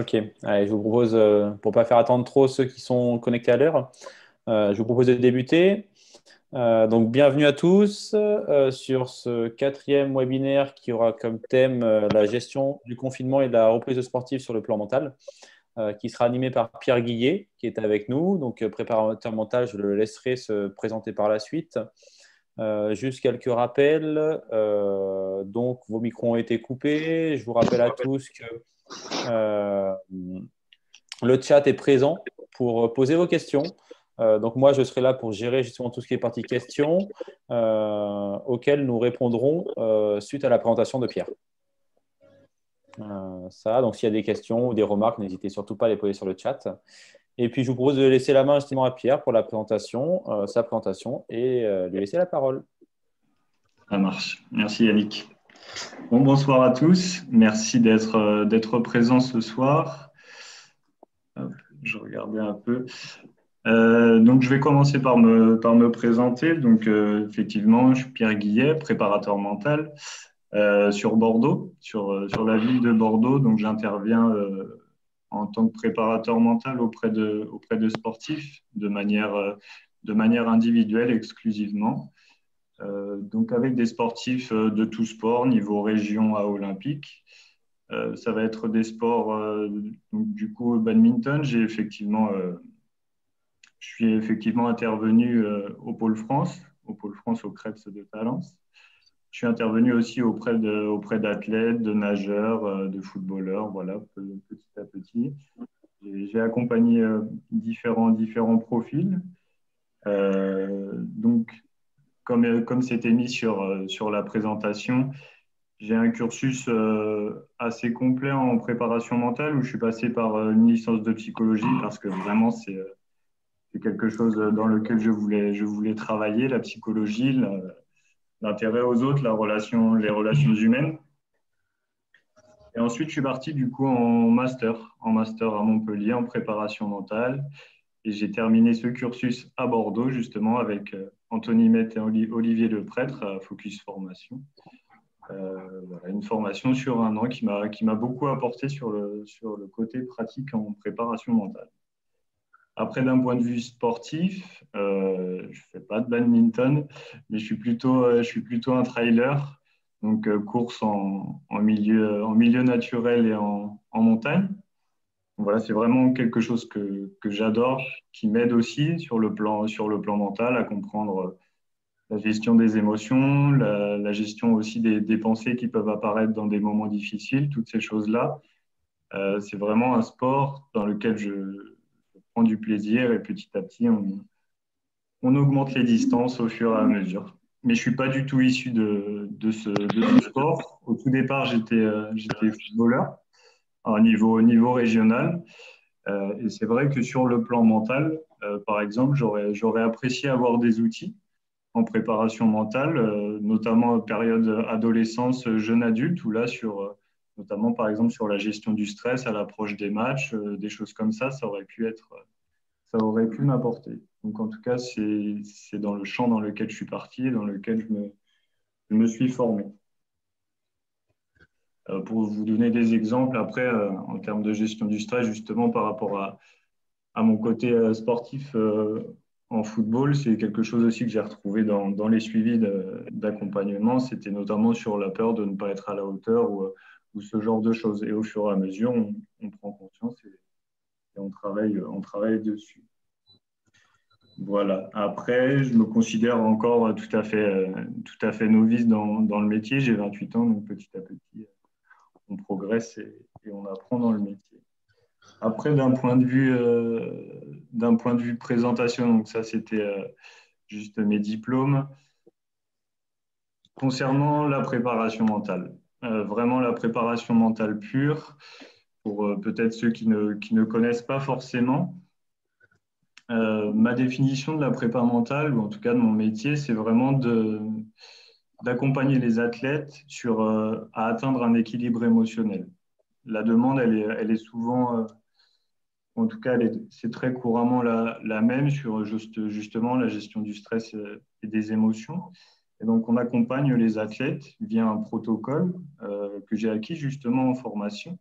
Ok, allez, je vous propose, pour ne pas faire attendre trop ceux qui sont connectés à l'heure, je vous propose de débuter. Donc, bienvenue à tous sur ce quatrième webinaire qui aura comme thème la gestion du confinement et de la reprise de sportifs sur le plan mental, qui sera animé par Pierre Guillet, qui est avec nous. Donc, préparateur mental, je le laisserai se présenter par la suite. Juste quelques rappels. Donc, vos micros ont été coupés. Je vous rappelle à tous que euh, le chat est présent pour poser vos questions. Donc moi, je serai là pour gérer justement tout ce qui est partie questions auxquelles nous répondrons suite à la présentation de Pierre. Donc s'il y a des questions ou des remarques, n'hésitez surtout pas à les poser sur le chat. Et puis, je vous propose de laisser la main justement à Pierre pour la présentation, sa présentation, et lui laisser la parole. Ça marche. Merci Yannick. Bonsoir à tous. Merci d'être présents ce soir. Hop, je regardais un peu. Donc, je vais commencer par me présenter. Donc, effectivement, je suis Pierre Guillet, préparateur mental sur Bordeaux, sur la ville de Bordeaux. Donc, j'interviens en tant que préparateur mental auprès de sportifs de manière individuelle exclusivement. Donc avec des sportifs de tout sport, niveau région à olympique. Ça va être des sports, donc, du coup, badminton. Je suis effectivement intervenu au Pôle France, au Crêpes de Talence. Je suis intervenu aussi auprès d'athlètes, de nageurs, de footballeurs, voilà, petit à petit. J'ai accompagné différents profils. Donc, comme c'était mis sur la présentation, j'ai un cursus assez complet en préparation mentale où je suis passé par une licence de psychologie parce que vraiment, c'est quelque chose dans lequel je voulais travailler, la psychologie, l'intérêt aux autres, les relations humaines. Et ensuite, je suis parti du coup en master à Montpellier en préparation mentale. Et j'ai terminé ce cursus à Bordeaux, justement, avec Anthony Mette et Olivier Leprêtre à Focus Formation. Voilà, une formation sur 1 an qui m'a beaucoup apporté sur le côté pratique en préparation mentale. Après, d'un point de vue sportif, je ne fais pas de badminton, mais je suis plutôt un trailer, donc course en milieu naturel et en montagne. Voilà, c'est vraiment quelque chose que j'adore, qui m'aide aussi sur le plan mental à comprendre la gestion des émotions, la gestion aussi des pensées qui peuvent apparaître dans des moments difficiles, toutes ces choses-là. C'est vraiment un sport dans lequel je prends du plaisir et petit à petit, on augmente les distances au fur et à mesure. Mais je ne suis pas du tout issu de ce sport. Au tout départ, j'étais footballeur au niveau régional. Et c'est vrai que sur le plan mental, par exemple, j'aurais apprécié avoir des outils en préparation mentale, notamment période adolescence, jeune adulte, où là, notamment par exemple sur la gestion du stress à l'approche des matchs, des choses comme ça aurait pu m'apporter. Donc en tout cas, c'est dans le champ dans lequel je suis parti et dans lequel je me suis formé. Pour vous donner des exemples, après, en termes de gestion du stress, justement par rapport à mon côté sportif en football, c'est quelque chose aussi que j'ai retrouvé dans les suivis d'accompagnement. C'était notamment sur la peur de ne pas être à la hauteur ou ce genre de choses. Et au fur et à mesure, on prend conscience et on travaille dessus. Voilà. Après, je me considère encore tout à fait novice dans le métier. J'ai 28 ans, donc petit à petit, on progresse et on apprend dans le métier. Après, d'un point de vue présentation, donc ça, c'était juste mes diplômes. Concernant la préparation mentale, vraiment la préparation mentale pure, pour peut-être ceux qui ne connaissent pas forcément, ma définition de la prépa mentale, ou en tout cas de mon métier, c'est vraiment d'accompagner les athlètes à atteindre un équilibre émotionnel. La demande, elle est souvent en tout cas, c'est très couramment la même sur justement la gestion du stress et des émotions. Et donc, on accompagne les athlètes via un protocole que j'ai acquis justement en formation,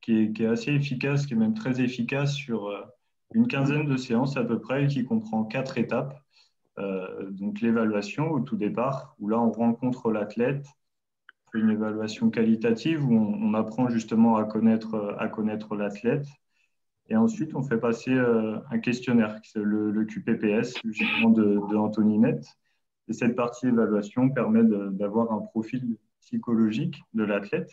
qui est assez efficace, qui est même très efficace sur une quinzaine de séances à peu près, et qui comprend 4 étapes. Donc l'évaluation au tout départ, où là on rencontre l'athlète, une évaluation qualitative où on apprend justement à connaître l'athlète. Et ensuite, on fait passer un questionnaire, le QPPS, justement de Anthony Net. Et cette partie évaluation permet d'avoir un profil psychologique de l'athlète.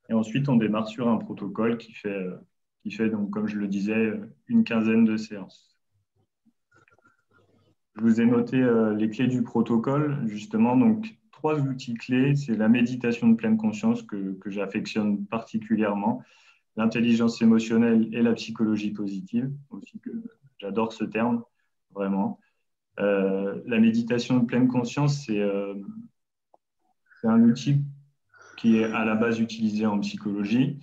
Et ensuite, on démarre sur un protocole qui fait donc, comme je le disais, une quinzaine de séances. Je vous ai noté les clés du protocole, justement. Donc, 3 outils clés, c'est la méditation de pleine conscience que j'affectionne particulièrement, l'intelligence émotionnelle et la psychologie positive, aussi que j'adore ce terme, vraiment. La méditation de pleine conscience, c'est un outil qui est à la base utilisé en psychologie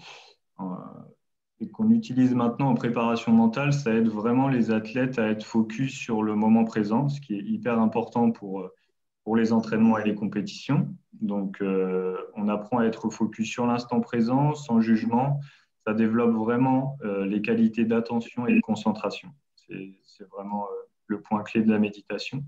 et qu'on utilise maintenant en préparation mentale. Ça aide vraiment les athlètes à être focus sur le moment présent, ce qui est hyper important pour les entraînements et les compétitions. Donc, on apprend à être focus sur l'instant présent, sans jugement. Ça développe vraiment les qualités d'attention et de concentration. C'est vraiment le point clé de la méditation.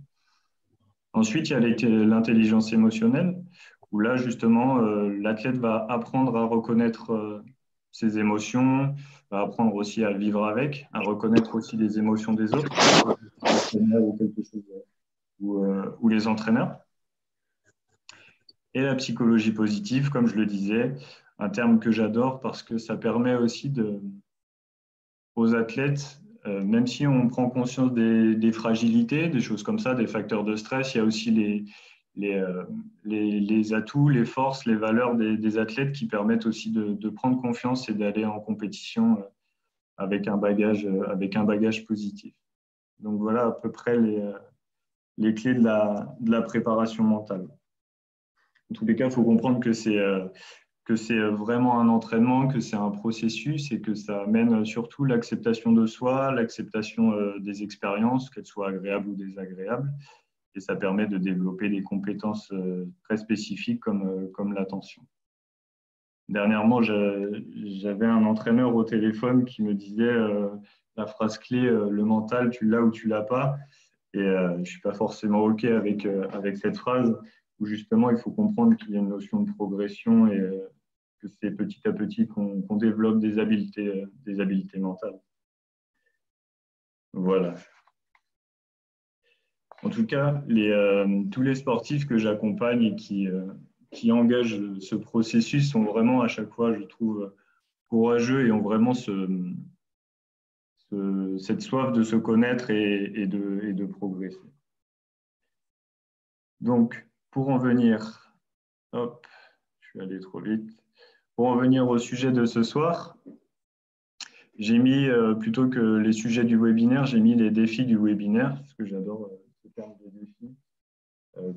Ensuite, il y a l'intelligence émotionnelle, où là, justement, l'athlète va apprendre à reconnaître ses émotions, va apprendre aussi à vivre avec, à reconnaître aussi les émotions des autres, ou quelque chose, ou les entraîneurs. Et la psychologie positive, comme je le disais, un terme que j'adore parce que ça permet aussi aux athlètes, même si on prend conscience des fragilités, des choses comme ça, des facteurs de stress, il y a aussi les atouts, les forces, les valeurs des athlètes qui permettent aussi de prendre confiance et d'aller en compétition avec un bagage positif. Donc voilà à peu près les clés de la préparation mentale. En tous les cas, il faut comprendre que c'est vraiment un entraînement, que c'est un processus et que ça amène surtout l'acceptation de soi, l'acceptation des expériences, qu'elles soient agréables ou désagréables. Et ça permet de développer des compétences très spécifiques comme l'attention. Dernièrement, j'avais un entraîneur au téléphone qui me disait la phrase clé, le mental, tu l'as ou tu l'as pas. Et je ne suis pas forcément OK avec cette phrase, où justement, il faut comprendre qu'il y a une notion de progression et que c'est petit à petit qu'on développe des habiletés mentales. Voilà. En tout cas, tous les sportifs que j'accompagne et qui engagent ce processus sont vraiment à chaque fois, je trouve, courageux et ont vraiment cette soif de se connaître et de progresser. Donc, pour en venir, hop, je suis allé trop vite. Pour en venir au sujet de ce soir, j'ai mis, plutôt que les sujets du webinaire, j'ai mis les défis du webinaire, parce que j'adore ce terme de défi,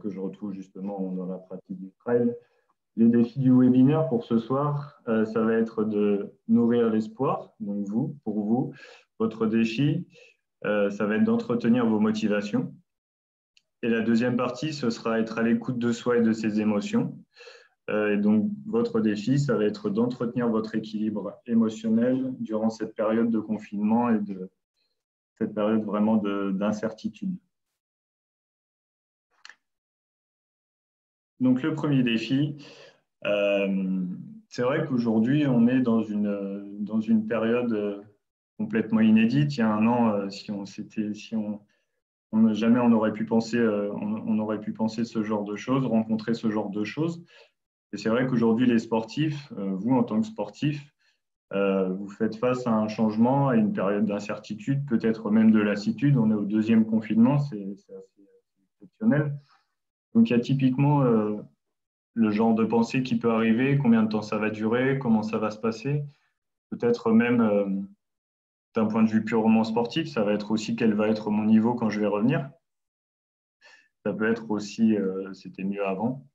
que je retrouve justement dans la pratique du trail. Les défis du webinaire pour ce soir, ça va être de nourrir l'espoir, donc pour vous. Votre défi, ça va être d'entretenir vos motivations. Et la deuxième partie, ce sera être à l'écoute de soi et de ses émotions. Et donc, votre défi, ça va être d'entretenir votre équilibre émotionnel durant cette période de confinement et de cette période vraiment d'incertitude. Donc, le premier défi, c'est vrai qu'aujourd'hui, on est dans une période complètement inédite. Il y a un an, jamais on aurait pu penser ce genre de choses, rencontrer ce genre de choses. Et c'est vrai qu'aujourd'hui, les sportifs, vous en tant que sportifs, vous faites face à un changement, à une période d'incertitude, peut-être même de lassitude. On est au deuxième confinement, c'est assez exceptionnel. Donc, il y a typiquement le genre de pensée qui peut arriver, combien de temps ça va durer, comment ça va se passer. Peut-être même d'un point de vue purement sportif, ça va être aussi quel va être mon niveau quand je vais revenir. Ça peut être aussi c'était mieux avant.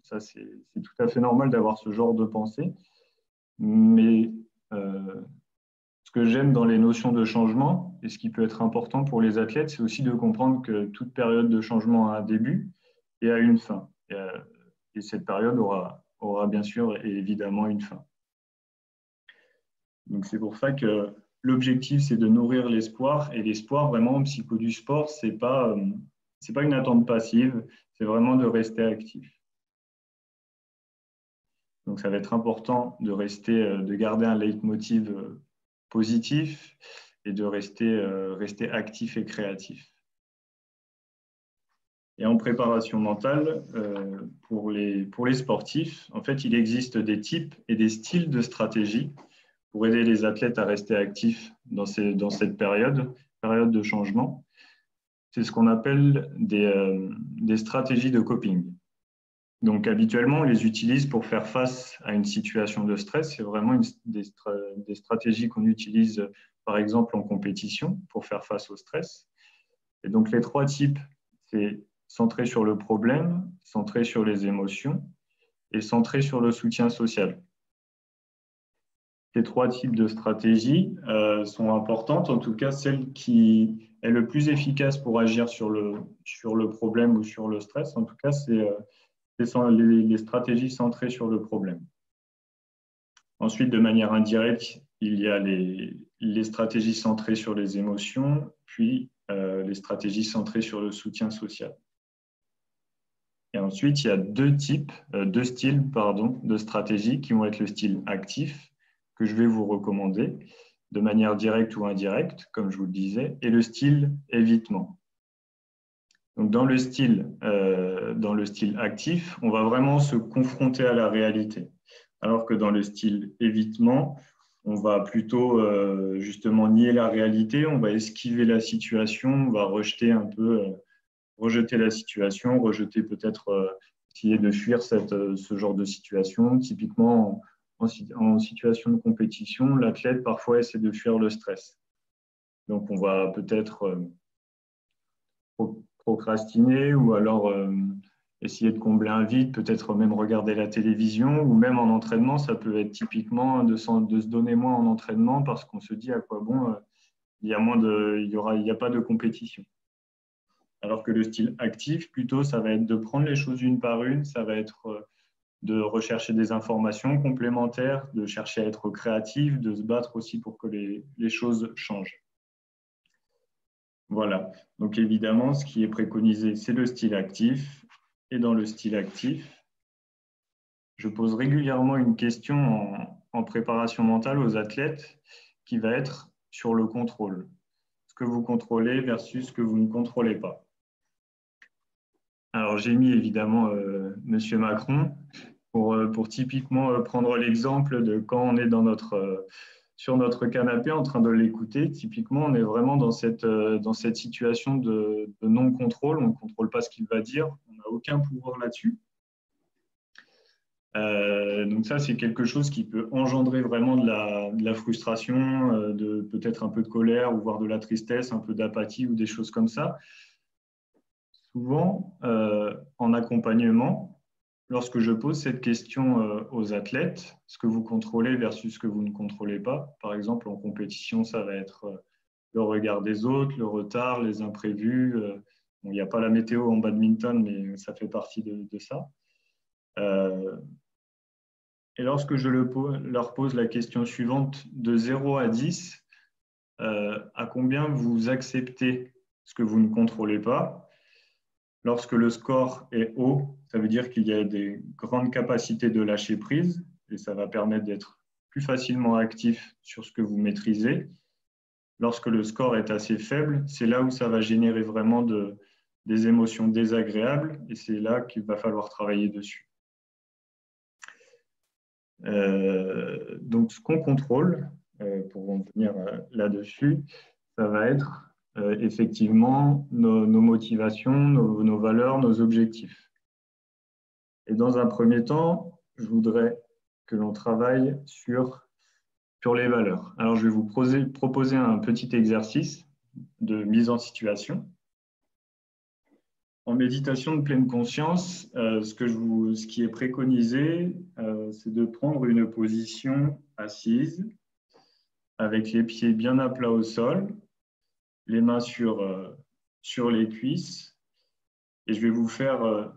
Ça, c'est tout à fait normal d'avoir ce genre de pensée. Mais ce que j'aime dans les notions de changement, et ce qui peut être important pour les athlètes, c'est aussi de comprendre que toute période de changement a un début et a une fin. Et cette période aura bien sûr et évidemment une fin. Donc, c'est pour ça que l'objectif, c'est de nourrir l'espoir. Et l'espoir, vraiment, en psycho du sport, ce n'est pas une attente passive, c'est vraiment de rester actif. Donc, ça va être important de garder un leitmotiv positif et de rester actif et créatif. Et en préparation mentale, pour les sportifs, en fait, il existe des types et des styles de stratégie pour aider les athlètes à rester actifs dans cette période de changement. C'est ce qu'on appelle des stratégies de coping. Donc, habituellement, on les utilise pour faire face à une situation de stress. C'est vraiment des stratégies qu'on utilise, par exemple, en compétition pour faire face au stress. Et donc, les 3 types, c'est centré sur le problème, centré sur les émotions et centré sur le soutien social. Ces 3 types de stratégies sont importantes, en tout cas celle qui est le plus efficace pour agir sur le problème ou sur le stress. En tout cas, c'est les stratégies centrées sur le problème. Ensuite, de manière indirecte, il y a les stratégies centrées sur les émotions, puis les stratégies centrées sur le soutien social. Et ensuite, il y a deux styles de stratégies qui vont être le style actif, que je vais vous recommander, de manière directe ou indirecte, comme je vous le disais, et le style évitement. Donc, dans le style actif, on va vraiment se confronter à la réalité, alors que dans le style évitement, on va plutôt justement nier la réalité, on va esquiver la situation, on va rejeter la situation, essayer de fuir ce genre de situation. Typiquement, en situation de compétition, l'athlète parfois essaie de fuir le stress. Donc, on va peut-être procrastiner ou alors essayer de combler un vide, peut-être même regarder la télévision ou même en entraînement, ça peut être typiquement de se donner moins en entraînement parce qu'on se dit à quoi bon, il n'y a pas de compétition. Alors que le style actif, plutôt, ça va être de prendre les choses une par une, ça va être de rechercher des informations complémentaires, de chercher à être créatif, de se battre aussi pour que les choses changent. Voilà. Donc évidemment, ce qui est préconisé, c'est le style actif. Et dans le style actif, je pose régulièrement une question en préparation mentale aux athlètes qui va être sur le contrôle. Ce que vous contrôlez versus ce que vous ne contrôlez pas. Alors, j'ai mis évidemment Monsieur Macron pour typiquement prendre l'exemple de quand on est sur notre canapé en train de l'écouter. Typiquement, on est vraiment dans cette situation de non-contrôle. On ne contrôle pas ce qu'il va dire. On n'a aucun pouvoir là-dessus. Donc ça, c'est quelque chose qui peut engendrer vraiment de la frustration, de peut-être un peu de colère ou voire de la tristesse, un peu d'apathie ou des choses comme ça. Souvent, en accompagnement, lorsque je pose cette question aux athlètes, ce que vous contrôlez versus ce que vous ne contrôlez pas, par exemple en compétition, ça va être le regard des autres, le retard, les imprévus. Bon, il n'y a pas la météo en badminton, mais ça fait partie de ça. Et lorsque je leur pose la question suivante, de 0 à 10, à combien vous acceptez ce que vous ne contrôlez pas? Lorsque le score est haut, ça veut dire qu'il y a des grandes capacités de lâcher prise et ça va permettre d'être plus facilement actif sur ce que vous maîtrisez. Lorsque le score est assez faible, c'est là où ça va générer vraiment des émotions désagréables et c'est là qu'il va falloir travailler dessus. Donc, ce qu'on contrôle, pour en venir là-dessus, ça va être effectivement nos motivations, nos valeurs, nos objectifs. Et dans un premier temps, je voudrais que l'on travaille sur les valeurs. Alors, je vais vous proposer un petit exercice de mise en situation. En méditation de pleine conscience, ce qui est préconisé, c'est de prendre une position assise, avec les pieds bien à plat au sol, les mains sur les cuisses. Et je vais vous faire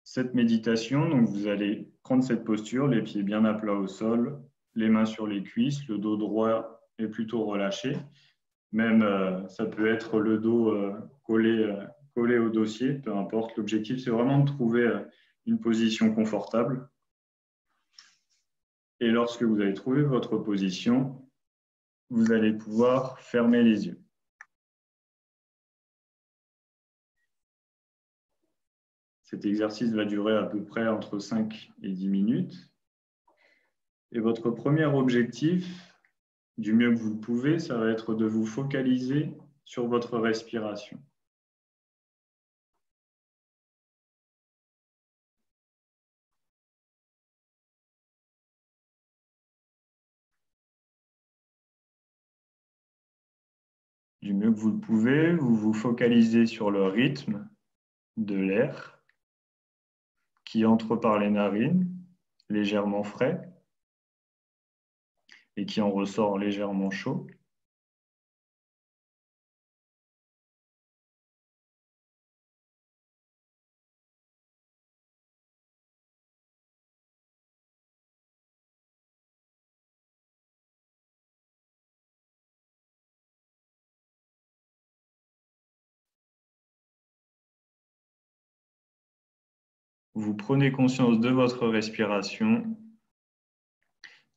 cette méditation. Donc, vous allez prendre cette posture, les pieds bien à plat au sol, les mains sur les cuisses, le dos droit est plutôt relâché. Même, ça peut être le dos collé au dossier, peu importe. L'objectif, c'est vraiment de trouver une position confortable. Et lorsque vous avez trouvé votre position, vous allez pouvoir fermer les yeux. Cet exercice va durer à peu près entre 5 et 10 minutes. Et votre premier objectif, du mieux que vous le pouvez, ça va être de vous focaliser sur votre respiration. Du mieux que vous le pouvez, vous vous focalisez sur le rythme de l'air qui entre par les narines, légèrement frais, et qui en ressort légèrement chaud. Vous prenez conscience de votre respiration,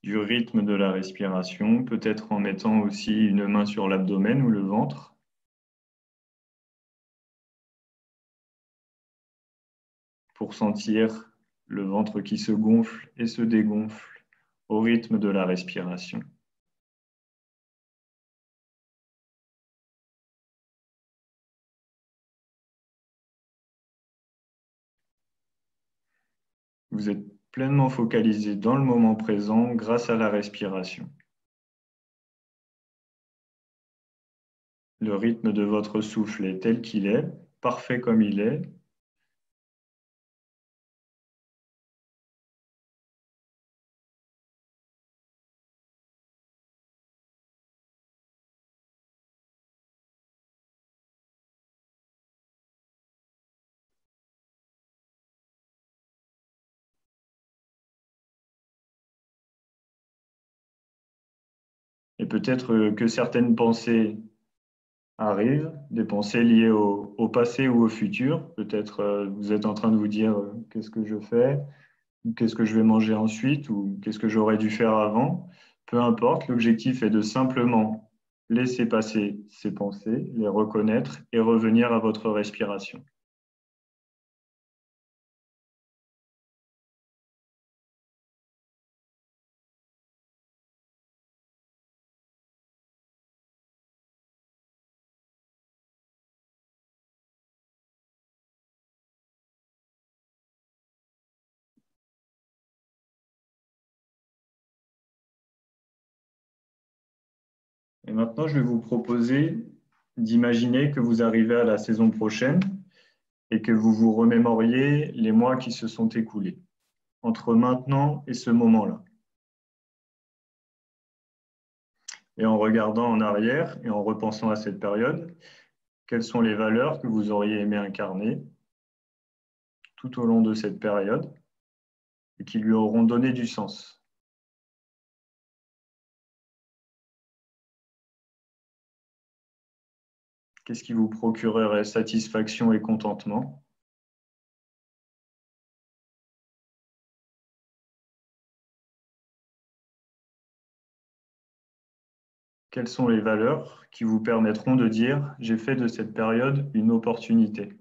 du rythme de la respiration, peut-être en mettant aussi une main sur l'abdomen ou le ventre. Pour sentir le ventre qui se gonfle et se dégonfle au rythme de la respiration. Vous êtes pleinement focalisé dans le moment présent grâce à la respiration. Le rythme de votre souffle est tel qu'il est, parfait comme il est. Et peut-être que certaines pensées arrivent, des pensées liées au passé ou au futur. Peut-être vous êtes en train de vous dire qu'est-ce que je fais, qu'est-ce que je vais manger ensuite ou qu'est-ce que j'aurais dû faire avant. Peu importe, l'objectif est de simplement laisser passer ces pensées, les reconnaître et revenir à votre respiration. Et maintenant, je vais vous proposer d'imaginer que vous arrivez à la saison prochaine et que vous vous remémoriez les mois qui se sont écoulés entre maintenant et ce moment-là. Et en regardant en arrière et en repensant à cette période, quelles sont les valeurs que vous auriez aimé incarner tout au long de cette période et qui lui auront donné du sens? Qu'est-ce qui vous procurerait satisfaction et contentement? Quelles sont les valeurs qui vous permettront de dire « j'ai fait de cette période une opportunité ».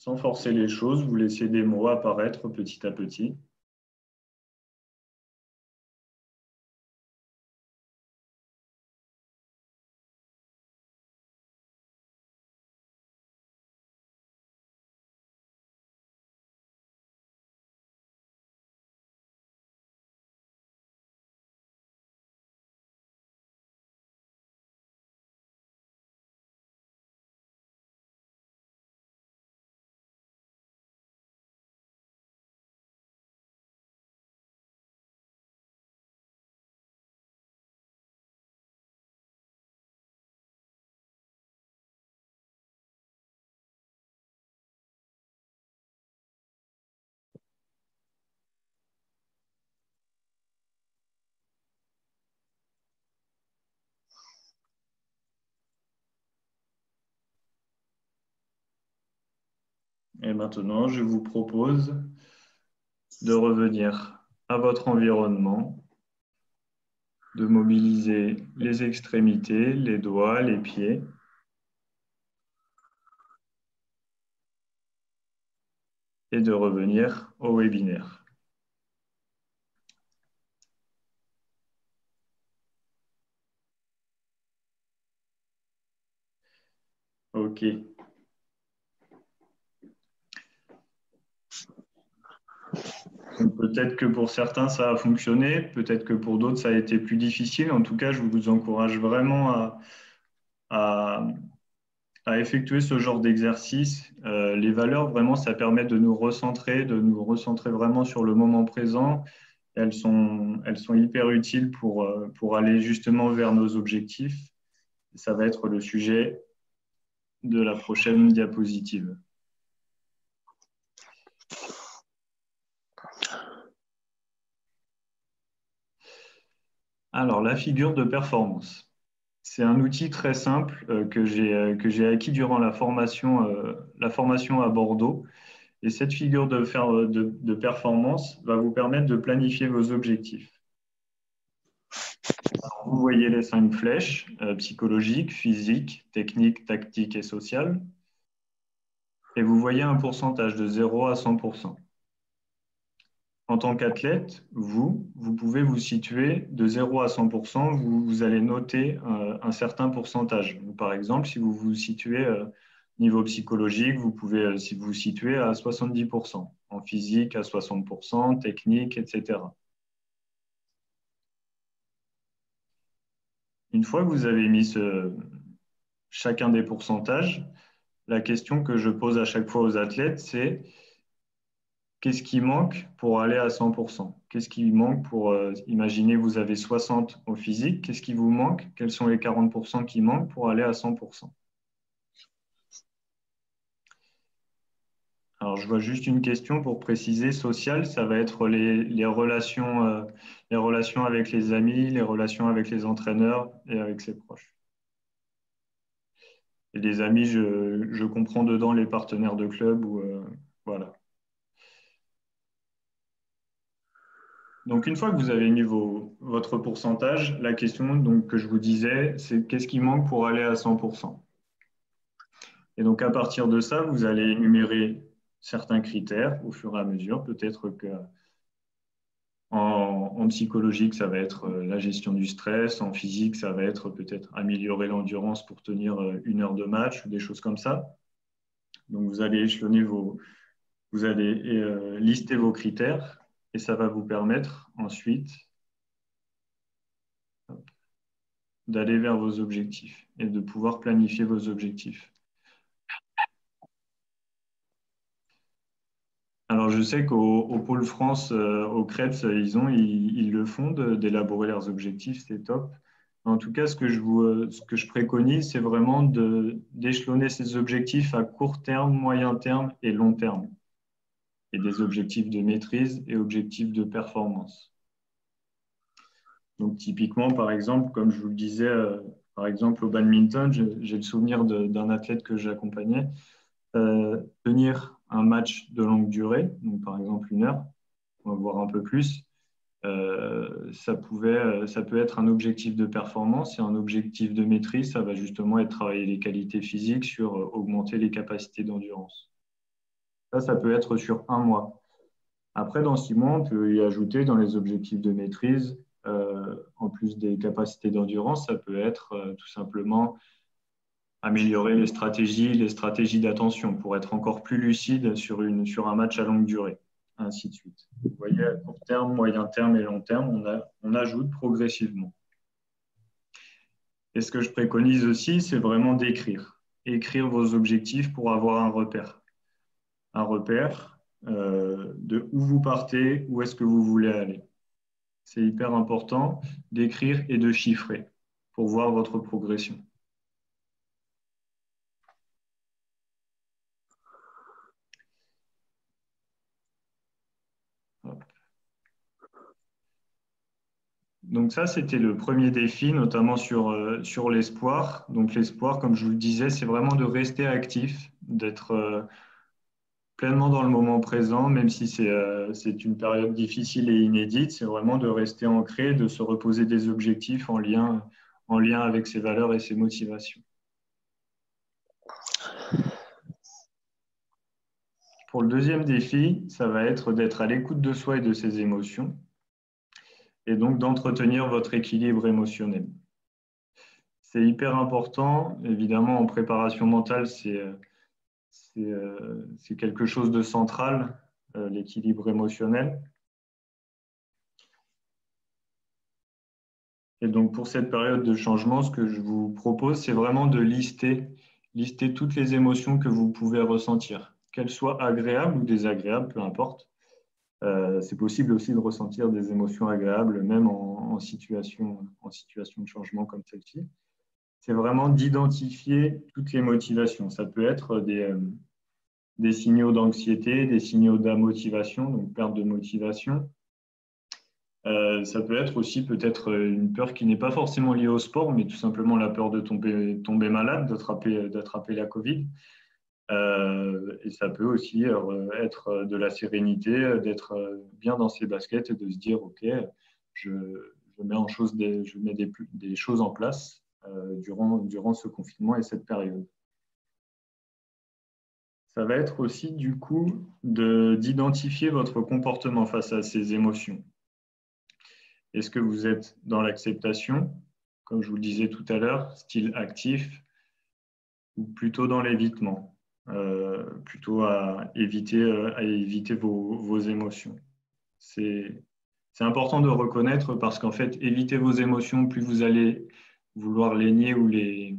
Sans forcer les choses, vous laissez des mots apparaître petit à petit. Et maintenant, je vous propose de revenir à votre environnement, de mobiliser les extrémités, les doigts, les pieds. Et de revenir au webinaire. OK. Peut-être que pour certains, ça a fonctionné. Peut-être que pour d'autres, ça a été plus difficile. En tout cas, je vous encourage vraiment à effectuer ce genre d'exercice. Les valeurs, vraiment, ça permet de nous recentrer vraiment sur le moment présent. Elles sont hyper utiles pour aller justement vers nos objectifs. Ça va être le sujet de la prochaine diapositive. Alors, la figure de performance. C'est un outil très simple que j'ai acquis durant la formation à Bordeaux. Et cette figure de performance va vous permettre de planifier vos objectifs. Alors, vous voyez les 5 flèches, psychologiques, physiques, techniques, tactiques et sociales. Et vous voyez un pourcentage de 0 à 100%. En tant qu'athlète, vous pouvez vous situer de 0 à 100%, vous allez noter un certain pourcentage. Par exemple, si vous vous situez niveau psychologique, vous pouvez si vous situez à 70%, en physique à 60%, technique, etc. Une fois que vous avez mis chacun des pourcentages, la question que je pose à chaque fois aux athlètes, c'est qu'est-ce qui manque pour aller à 100%? Qu'est-ce qui manque pour, imaginez, vous avez 60 au physique, qu'est-ce qui vous manque? Quels sont les 40% qui manquent pour aller à 100%? Alors, je vois juste une question pour préciser. Social, ça va être les relations avec les amis, les relations avec les entraîneurs et avec ses proches. Et les amis, je comprends dedans les partenaires de club ou voilà. Donc, une fois que vous avez mis votre pourcentage, la question donc, que je vous disais, c'est qu'est-ce qui manque pour aller à 100%? Et donc, à partir de ça, vous allez énumérer certains critères au fur et à mesure. Peut-être que en psychologique, ça va être la gestion du stress. En physique, ça va être peut-être améliorer l'endurance pour tenir 1 heure de match ou des choses comme ça. Donc, vous allez échelonner vous allez lister vos critères et ça va vous permettre ensuite d'aller vers vos objectifs et de pouvoir planifier vos objectifs. Alors, je sais qu'au Pôle France, au CREPS, ils le font d'élaborer leurs objectifs, c'est top. En tout cas, ce que je préconise, c'est vraiment d'échelonner ces objectifs à court terme, moyen terme et long terme. Et des objectifs de maîtrise et objectifs de performance. Donc, typiquement, par exemple, comme je vous le disais, par exemple, au badminton, j'ai le souvenir d'un athlète que j'accompagnais, tenir un match de longue durée, donc par exemple 1 heure, on va voir un peu plus, ça peut être un objectif de performance et un objectif de maîtrise, ça va justement être travailler les qualités physiques sur augmenter les capacités d'endurance. Ça peut être sur 1 mois. Après, dans 6 mois, on peut y ajouter dans les objectifs de maîtrise, en plus des capacités d'endurance, ça peut être tout simplement améliorer les stratégies d'attention pour être encore plus lucide sur un match à longue durée, ainsi de suite. Vous voyez, à court terme, moyen terme et long terme, on ajoute progressivement. Et ce que je préconise aussi, c'est vraiment d'écrire. Écrire vos objectifs pour avoir un repère. Un repère de où vous partez, où est-ce que vous voulez aller. C'est hyper important d'écrire et de chiffrer pour voir votre progression. Donc ça, c'était le premier défi, notamment sur l'espoir. Donc l'espoir, comme je vous le disais, c'est vraiment de rester actif, d'être pleinement dans le moment présent, même si c'est une période difficile et inédite. C'est vraiment de rester ancré, de se reposer des objectifs en lien avec ses valeurs et ses motivations. Pour le deuxième défi, ça va être d'être à l'écoute de soi et de ses émotions, et donc d'entretenir votre équilibre émotionnel. C'est hyper important, évidemment, en préparation mentale, c'est quelque chose de central, l'équilibre émotionnel. Et donc, pour cette période de changement, ce que je vous propose, c'est vraiment de lister toutes les émotions que vous pouvez ressentir, qu'elles soient agréables ou désagréables, peu importe. C'est possible aussi de ressentir des émotions agréables, même en situation de changement comme celle-ci. C'est vraiment d'identifier toutes les motivations. Ça peut être des signaux d'anxiété, des signaux d'amotivation, donc perte de motivation. Ça peut être aussi peut-être une peur qui n'est pas forcément liée au sport, mais tout simplement la peur de tomber malade, d'attraper la Covid. Et ça peut aussi être de la sérénité, d'être bien dans ses baskets et de se dire, OK, je mets des choses en place durant ce confinement et cette période. Ça va être aussi du coup d'identifier votre comportement face à ces émotions. Est-ce que vous êtes dans l'acceptation, comme je vous le disais tout à l'heure, style actif, ou plutôt dans l'évitement, plutôt à éviter vos émotions? C'est important de reconnaître parce qu'en fait, éviter vos émotions, plus vous allez vouloir les nier ou les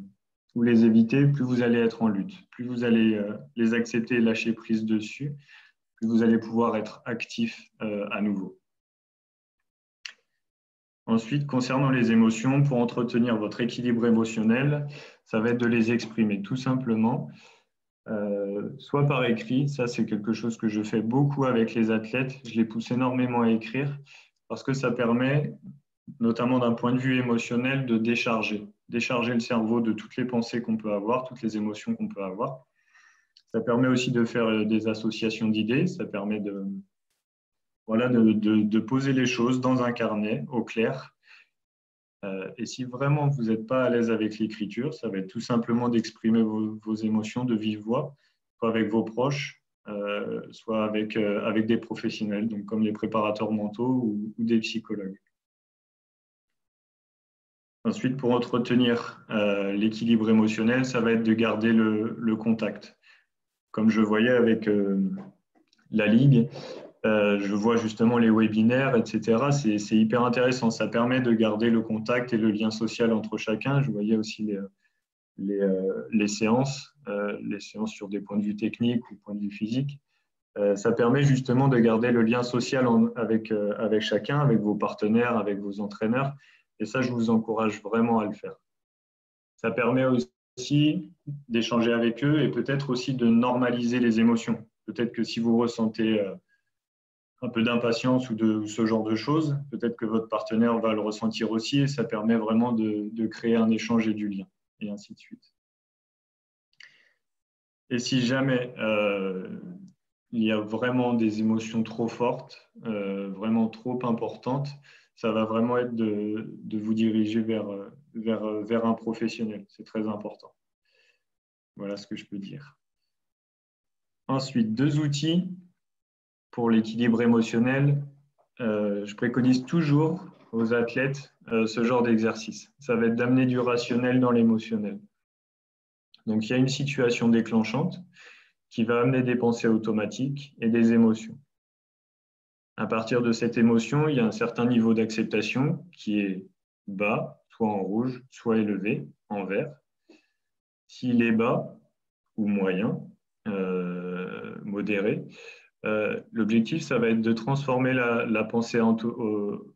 éviter, plus vous allez être en lutte. Plus vous allez les accepter et lâcher prise dessus, plus vous allez pouvoir être actif à nouveau. Ensuite, concernant les émotions, pour entretenir votre équilibre émotionnel, ça va être de les exprimer tout simplement, soit par écrit, ça c'est quelque chose que je fais beaucoup avec les athlètes, je les pousse énormément à écrire parce que ça permet, notamment d'un point de vue émotionnel, de décharger le cerveau de toutes les pensées qu'on peut avoir, toutes les émotions qu'on peut avoir. Ça permet aussi de faire des associations d'idées, ça permet de poser les choses dans un carnet au clair. Et si vraiment vous n'êtes pas à l'aise avec l'écriture, ça va être tout simplement d'exprimer vos émotions de vive voix, soit avec vos proches, soit avec des professionnels, donc comme les préparateurs mentaux ou des psychologues. Ensuite, pour entretenir l'équilibre émotionnel, ça va être de garder le contact. Comme je voyais avec la Ligue, je vois justement les webinaires, etc. C'est hyper intéressant. Ça permet de garder le contact et le lien social entre chacun. Je voyais aussi les séances sur des points de vue techniques ou points de vue physiques. Ça permet justement de garder le lien social avec chacun, avec vos partenaires, avec vos entraîneurs. Et ça, je vous encourage vraiment à le faire. Ça permet aussi d'échanger avec eux et peut-être aussi de normaliser les émotions. Peut-être que si vous ressentez un peu d'impatience ou de ce genre de choses, peut-être que votre partenaire va le ressentir aussi et ça permet vraiment de créer un échange et du lien, et ainsi de suite. Et si jamais il y a vraiment des émotions trop fortes, vraiment trop importantes, ça va vraiment être de vous diriger vers un professionnel. C'est très important. Voilà ce que je peux dire. Ensuite, 2 outils pour l'équilibre émotionnel. Je préconise toujours aux athlètes ce genre d'exercice. Ça va être d'amener du rationnel dans l'émotionnel. Donc, il y a une situation déclenchante qui va amener des pensées automatiques et des émotions. À partir de cette émotion, il y a un certain niveau d'acceptation qui est bas, soit en rouge, soit élevé, en vert. S'il est bas ou moyen, modéré, l'objectif, ça va être de transformer la pensée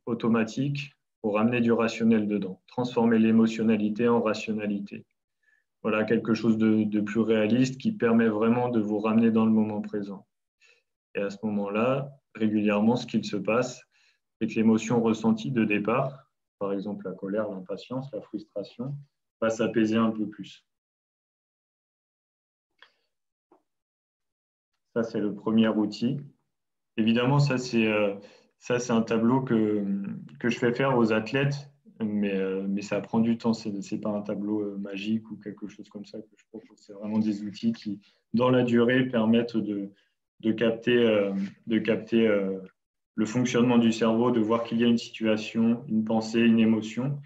automatique pour ramener du rationnel dedans, transformer l'émotionnalité en rationalité. Voilà quelque chose de plus réaliste qui permet vraiment de vous ramener dans le moment présent. Et à ce moment-là, régulièrement, ce qu'il se passe, c'est que l'émotion ressentie de départ, par exemple la colère, l'impatience, la frustration, va s'apaiser un peu plus. Ça, c'est le premier outil. Évidemment, ça, c'est un tableau que je fais faire aux athlètes, mais ça prend du temps. Ce n'est pas un tableau magique ou quelque chose comme ça que je propose. C'est vraiment des outils qui, dans la durée, permettent de capter le fonctionnement du cerveau, de voir qu'il y a une situation, une pensée, une émotion,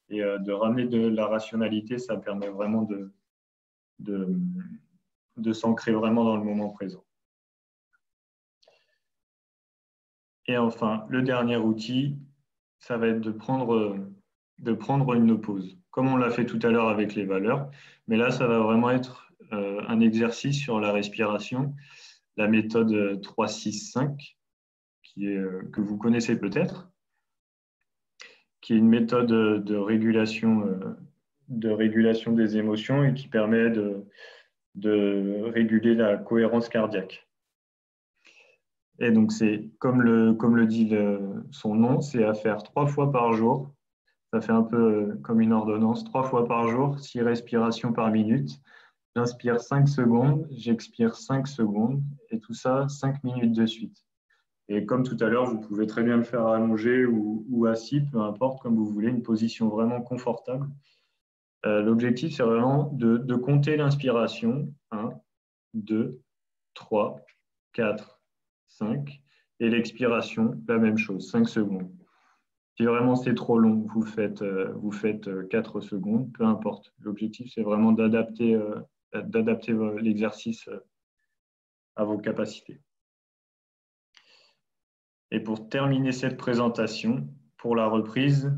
et de ramener de la rationalité. Ça permet vraiment de s'ancrer vraiment dans le moment présent. Et enfin, le dernier outil, ça va être de prendre une pause, comme on l'a fait tout à l'heure avec les valeurs. Mais là, ça va vraiment être un exercice sur la respiration, la méthode 3-6-5, que vous connaissez peut-être, qui est une méthode de régulation des émotions et qui permet de réguler la cohérence cardiaque. Et donc, c'est comme le dit son nom, c'est à faire 3 fois par jour. Ça fait un peu comme une ordonnance, 3 fois par jour, 6 respirations par minute. J'inspire 5 secondes, j'expire 5 secondes, et tout ça 5 minutes de suite. Et comme tout à l'heure, vous pouvez très bien le faire allongé ou assis, peu importe, comme vous voulez, une position vraiment confortable. L'objectif, c'est vraiment de compter l'inspiration. 1, 2, 3, 4, 5. Et l'expiration, la même chose, 5 secondes. Si vraiment c'est trop long, vous faites 4 secondes, peu importe. L'objectif, c'est vraiment d'adapter l'exercice à vos capacités. Et pour terminer cette présentation, pour la reprise,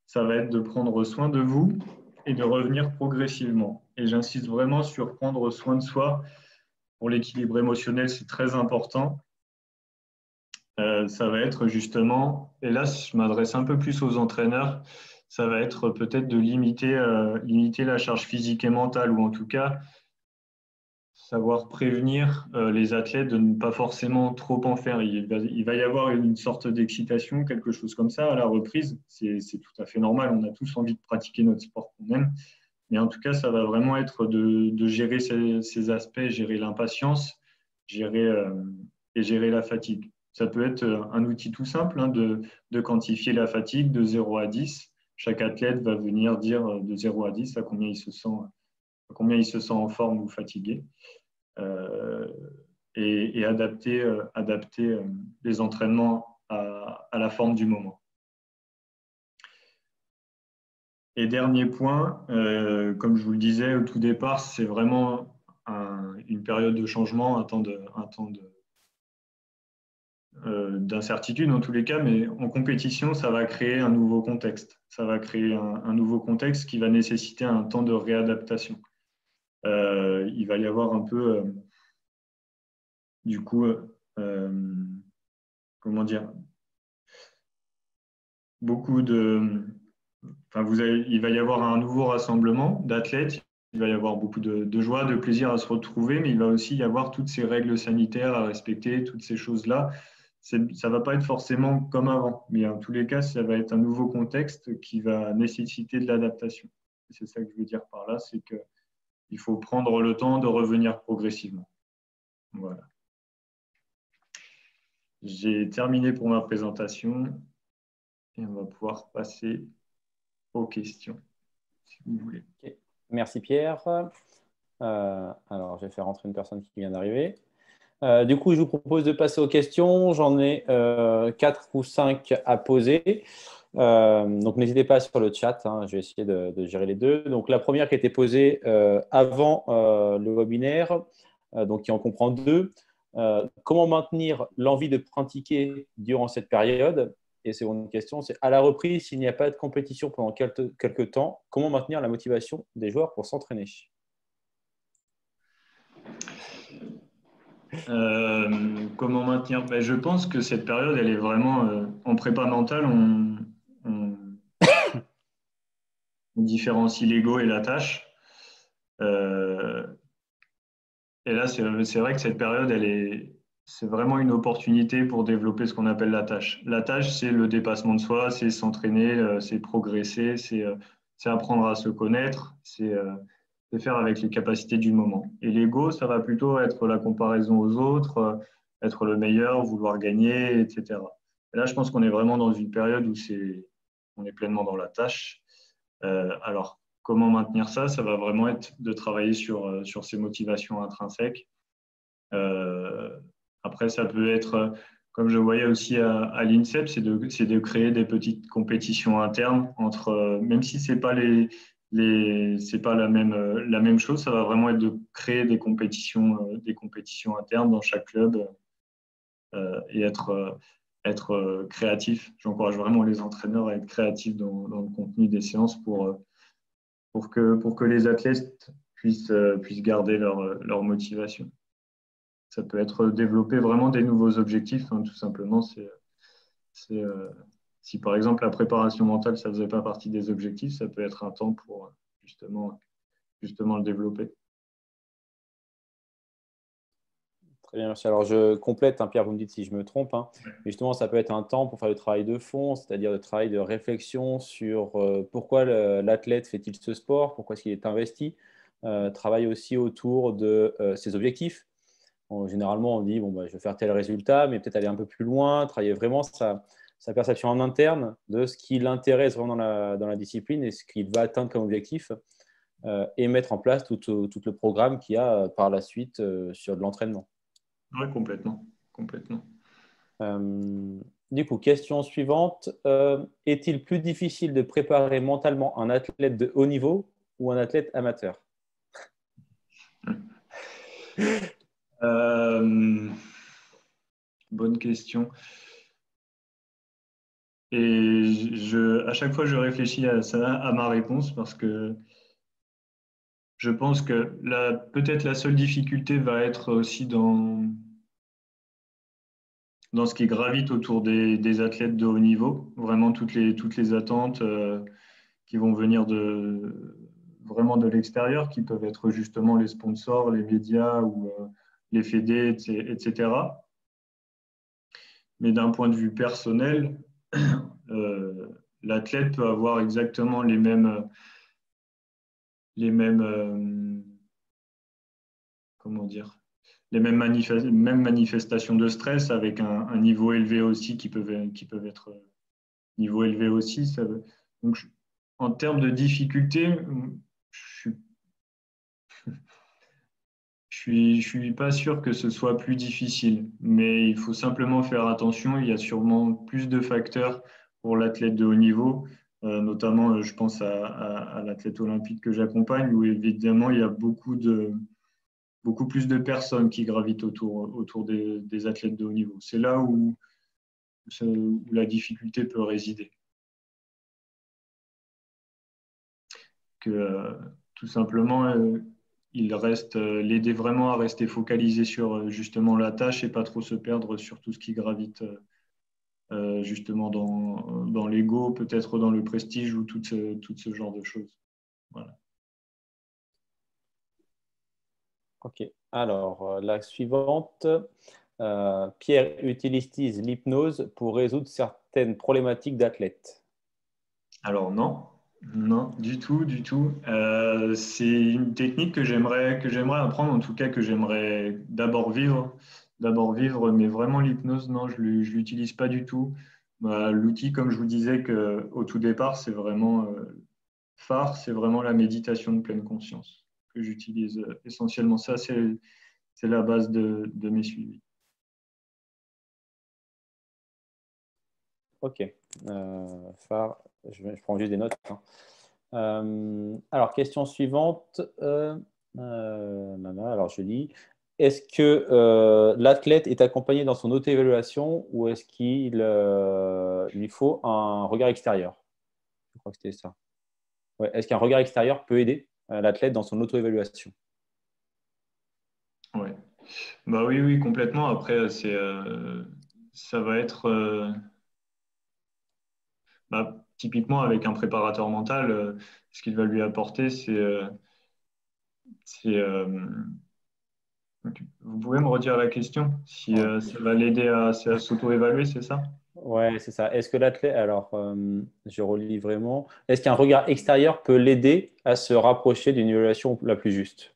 ça va être de prendre soin de vous et de revenir progressivement. Et j'insiste vraiment sur prendre soin de soi. Pour l'équilibre émotionnel, c'est très important. Ça va être justement, et là je m'adresse un peu plus aux entraîneurs, ça va être peut-être de limiter la charge physique et mentale, ou en tout cas savoir prévenir les athlètes de ne pas forcément trop en faire. Il va y avoir une sorte d'excitation, quelque chose comme ça à la reprise, c'est tout à fait normal, on a tous envie de pratiquer notre sport qu'on aime, mais en tout cas ça va vraiment être de gérer ces aspects, gérer l'impatience, gérer la fatigue. Ça peut être un outil tout simple de quantifier la fatigue de 0 à 10. Chaque athlète va venir dire de 0 à 10 à combien il se sent en forme ou fatigué. Et adapter les entraînements à la forme du moment. Et dernier point, comme je vous le disais au tout départ, c'est vraiment une période de changement, un temps d'incertitude en tous les cas, mais en compétition, ça va créer un nouveau contexte. Ça va créer un nouveau contexte qui va nécessiter un temps de réadaptation. Il va y avoir un peu, du coup, comment dire, il va y avoir un nouveau rassemblement d'athlètes. Il va y avoir beaucoup de joie, de plaisir à se retrouver, mais il va aussi y avoir toutes ces règles sanitaires à respecter, toutes ces choses-là. Ça ne va pas être forcément comme avant, mais en tous les cas, ça va être un nouveau contexte qui va nécessiter de l'adaptation. C'est ça que je veux dire par là, c'est qu'il faut prendre le temps de revenir progressivement. Voilà. J'ai terminé pour ma présentation et on va pouvoir passer aux questions, si vous voulez. Okay. Merci Pierre. Alors, je vais faire rentrer une personne qui vient d'arriver. Du coup, je vous propose de passer aux questions. J'en ai 4 ou 5 à poser. Donc, n'hésitez pas sur le chat. Je vais essayer de gérer les deux. Donc, la première qui a été posée avant le webinaire, donc qui en comprend 2. Comment maintenir l'envie de pratiquer durant cette période? Et seconde question, c'est à la reprise, s'il n'y a pas de compétition pendant quelques temps, comment maintenir la motivation des joueurs pour s'entraîner? Comment maintenir? Je pense que cette période, elle est vraiment en prépa mentale, on différencie l'ego et la tâche. Et là, c'est vrai que cette période, c'est vraiment une opportunité pour développer ce qu'on appelle la tâche. La tâche, c'est le dépassement de soi, c'est s'entraîner, c'est progresser, c'est apprendre à se connaître, c'est c'est faire avec les capacités du moment. Et l'ego, ça va plutôt être la comparaison aux autres, être le meilleur, vouloir gagner, etc. Et là, je pense qu'on est vraiment dans une période où on est pleinement dans la tâche. Alors, comment maintenir ça? Ça va vraiment être de travailler sur ses motivations intrinsèques. Après, ça peut être, comme je voyais aussi à l'INSEP, c'est de créer des petites compétitions internes entre, même si c'est pas c'est pas la même chose, ça va vraiment être de créer des compétitions internes dans chaque club et être créatif. J'encourage vraiment les entraîneurs à être créatifs dans le contenu des séances pour que les athlètes puissent garder leur motivation. Ça peut être développer vraiment des nouveaux objectifs, hein, tout simplement. Si par exemple la préparation mentale, ça ne faisait pas partie des objectifs, ça peut être un temps pour justement le développer. Très bien, merci. Alors, je complète, hein, Pierre, vous me dites si je me trompe, hein, mais justement, ça peut être un temps pour faire le travail de fond, c'est-à-dire le travail de réflexion sur pourquoi l'athlète fait-il ce sport, pourquoi est-ce qu'il est investi, travail aussi autour de ses objectifs. Bon, généralement, on dit, bon, bah, je vais faire tel résultat, mais peut-être aller un peu plus loin, travailler vraiment sa perception en interne de ce qui l'intéresse vraiment dans la discipline et ce qu'il va atteindre comme objectif, et mettre en place tout le programme qu'il y a par la suite sur de l'entraînement. Oui, complètement. Complètement. Du coup, question suivante. Est-il plus difficile de préparer mentalement un athlète de haut niveau ou un athlète amateur? Bonne question. Et à chaque fois, je réfléchis à ça, à ma réponse, parce que je pense que peut-être la seule difficulté va être aussi dans ce qui gravite autour des athlètes de haut niveau. Vraiment toutes les attentes qui vont venir vraiment de l'extérieur, qui peuvent être justement les sponsors, les médias ou les fédés, etc. Mais d'un point de vue personnel, l'athlète peut avoir exactement comment dire, mêmes manifestations de stress avec un niveau élevé aussi qui peuvent être niveau élevé aussi. Donc, en termes de difficulté, je suis pas sûr que ce soit plus difficile, mais il faut simplement faire attention. Il y a sûrement plus de facteurs pour l'athlète de haut niveau, notamment je pense à l'athlète olympique que j'accompagne, où évidemment il y a beaucoup plus de personnes qui gravitent autour des athlètes de haut niveau. C'est là où la difficulté peut résider. Que tout simplement, il reste l'aider vraiment à rester focalisé sur justement la tâche et pas trop se perdre sur tout ce qui gravite justement dans l'ego, peut-être dans le prestige ou tout ce genre de choses. Voilà. Ok. Alors, la suivante. Pierre utilise l'hypnose pour résoudre certaines problématiques d'athlètes. Alors non, non, du tout, du tout. C'est une technique que j'aimerais apprendre, en tout cas que j'aimerais d'abord vivre, mais vraiment l'hypnose, non, je l'utilise pas du tout. L'outil, comme je vous disais au tout départ, c'est vraiment phare, c'est vraiment la méditation de pleine conscience que j'utilise essentiellement. Ça, c'est la base de mes suivis. Ok. Phare, je prends juste des notes, hein. Alors, question suivante. Alors, je lis. Est-ce que l'athlète est accompagné dans son auto-évaluation ou est-ce qu'il lui faut un regard extérieur? Je crois que c'était ça. Ouais. Est-ce qu'un regard extérieur peut aider l'athlète dans son auto-évaluation? Ouais. Bah oui, oui, complètement. Après, ça va être typiquement avec un préparateur mental, ce qu'il va lui apporter, c'est, vous pouvez me redire la question? Si Ouais. ça va l'aider à s'auto-évaluer, c'est ça? Ouais, c'est ça. Est-ce que l'athlète, alors je relis vraiment, est-ce qu'un regard extérieur peut l'aider à se rapprocher d'une évaluation la plus juste?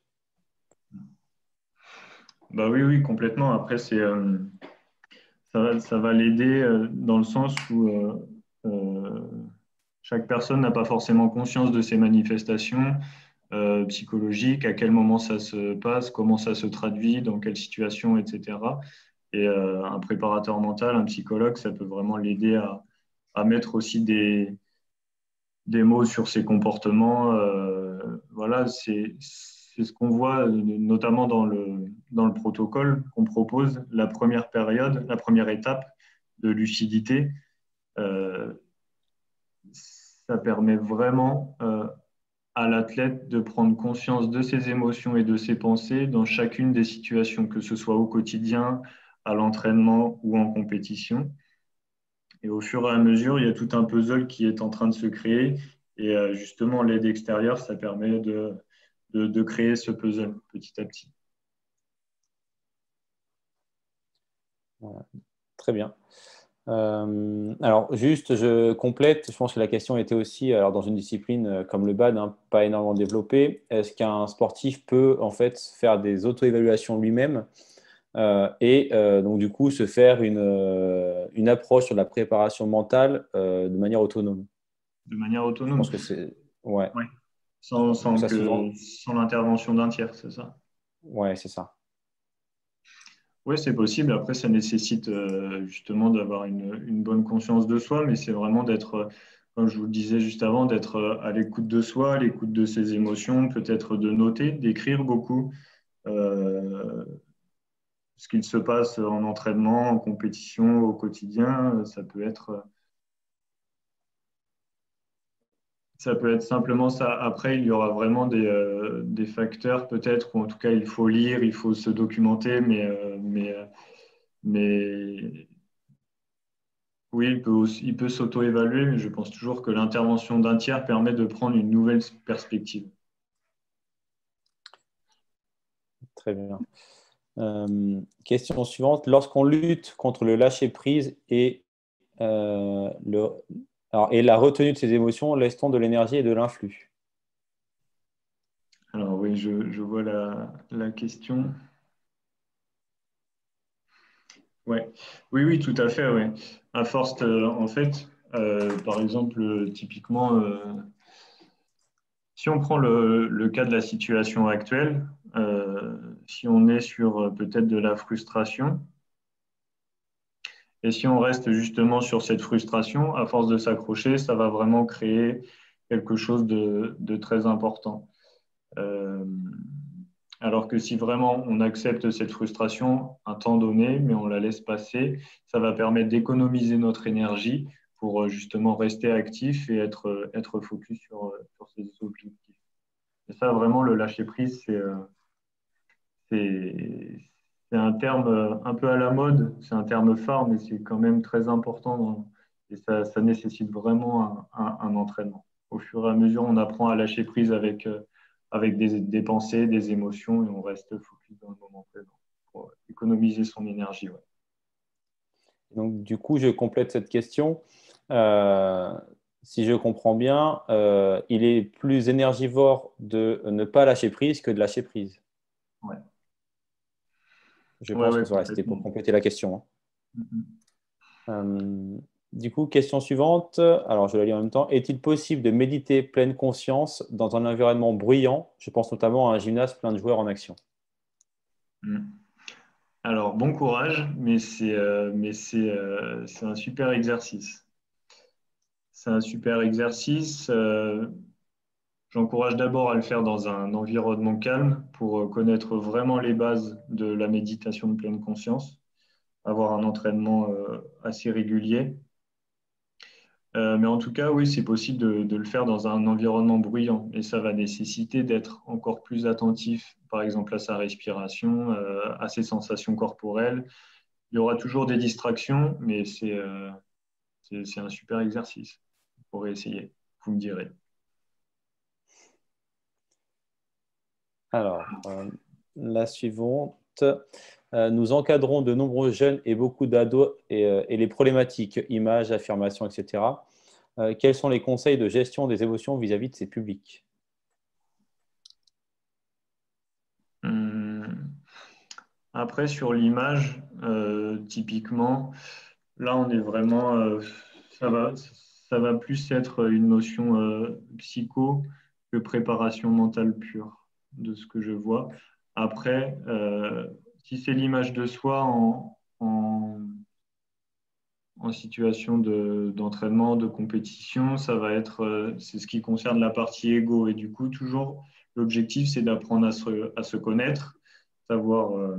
Bah oui, oui, complètement. Après, ça va l'aider dans le sens où euh, chaque personne n'a pas forcément conscience de ses manifestations psychologiques, à quel moment ça se passe, comment ça se traduit, dans quelle situation, etc. Et un préparateur mental, un psychologue, ça peut vraiment l'aider à mettre aussi des mots sur ses comportements. Voilà, c'est ce qu'on voit notamment dans le protocole qu'on propose, la première période, la première étape de lucidité. Euh, Ça permet vraiment à l'athlète de prendre conscience de ses émotions et de ses pensées dans chacune des situations, que ce soit au quotidien, à l'entraînement ou en compétition. Et au fur et à mesure, il y a tout un puzzle qui est en train de se créer. Et justement, l'aide extérieure, ça permet de créer ce puzzle petit à petit. Voilà. Très bien. Alors, juste, je complète. Je pense que la question était aussi, alors dans une discipline comme le BAD, hein, pas énormément développée, est-ce qu'un sportif peut en fait faire des auto-évaluations lui-même donc du coup se faire une approche sur la préparation mentale de manière autonome? De manière Je autonome. pense que c'est ouais. Oui. Donc ça souvent, Sans l'intervention d'un tiers, c'est ça? ouais, c'est ça. Oui, c'est possible. Après, ça nécessite justement d'avoir une bonne conscience de soi, mais c'est vraiment d'être, comme je vous le disais juste avant, d'être à l'écoute de soi, à l'écoute de ses émotions, peut-être de noter, d'écrire beaucoup euh, ce qu'il se passe en entraînement, en compétition, au quotidien. Ça peut être simplement ça. Après, il y aura vraiment des facteurs peut-être, ou en tout cas, il faut lire, il faut se documenter, mais oui, il peut s'auto-évaluer, mais je pense toujours que l'intervention d'un tiers permet de prendre une nouvelle perspective. Très bien. Question suivante. Lorsqu'on lutte contre le lâcher-prise euh, le, et la retenue de ses émotions, laisse-t-on de l'énergie et de l'influx? Alors oui, je vois la question. Ouais. Oui, oui, tout à fait. Ouais. À force, en fait, par exemple, typiquement, si on prend le cas de la situation actuelle, si on est sur peut-être de la frustration, et si on reste justement sur cette frustration, à force de s'accrocher, ça va vraiment créer quelque chose de très important. Euh, alors que si vraiment on accepte cette frustration un temps donné, mais on la laisse passer, ça va permettre d'économiser notre énergie pour justement rester actif et être focus sur ses objectifs. Et ça, vraiment, le lâcher prise, c'est, c'est un terme un peu à la mode, c'est un terme phare, mais c'est quand même très important et ça nécessite vraiment un entraînement. Au fur et à mesure, on apprend à lâcher prise avec des pensées, des émotions et on reste focus dans le moment présent pour économiser son énergie. Ouais. Donc, du coup, je complète cette question. Euh, Si je comprends bien, il est plus énergivore de ne pas lâcher prise que de lâcher prise. Ouais, Je ouais, pense que ouais, voilà, c'était pour complètement. compléter la question, Mhm. hein. Du coup, question suivante. Alors, je la lis en même temps. Est-il possible de méditer pleine conscience dans un environnement bruyant? Je pense notamment à un gymnase plein de joueurs en action. Mhm. Alors, bon courage, c'est un super exercice. C'est un super exercice. J'encourage d'abord à le faire dans un environnement calme pour connaître vraiment les bases de la méditation de pleine conscience, avoir un entraînement assez régulier. Mais en tout cas, oui, c'est possible de le faire dans un environnement bruyant et ça va nécessiter d'être encore plus attentif, par exemple à sa respiration, à ses sensations corporelles. Il y aura toujours des distractions, mais c'est un super exercice. Vous pourrez essayer, vous me direz. Alors, la suivante. Nous encadrons de nombreux jeunes et beaucoup d'ados et les problématiques, images, affirmations, etc. Quels sont les conseils de gestion des émotions vis-à-vis de ces publics? Hum, Après, sur l'image, typiquement, là, on est vraiment, ça va plus être une notion psycho que préparation mentale pure, de ce que je vois. Après, si c'est l'image de soi en situation d'entraînement, de compétition, ça va être, c'est ce qui concerne la partie ego. Et du coup, toujours, l'objectif, c'est d'apprendre à se connaître, savoir,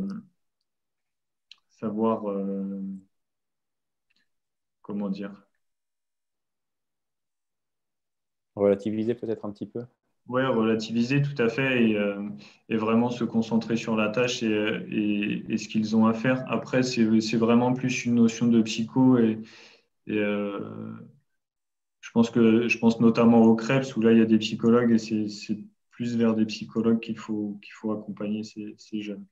savoir comment dire, Relativiser peut-être un petit peu. ouais, relativiser tout à fait et vraiment se concentrer sur la tâche et ce qu'ils ont à faire. Après, c'est vraiment plus une notion de psycho et, je pense notamment aux Krebs où là, il y a des psychologues et c'est plus vers des psychologues qu'il faut accompagner ces jeunes.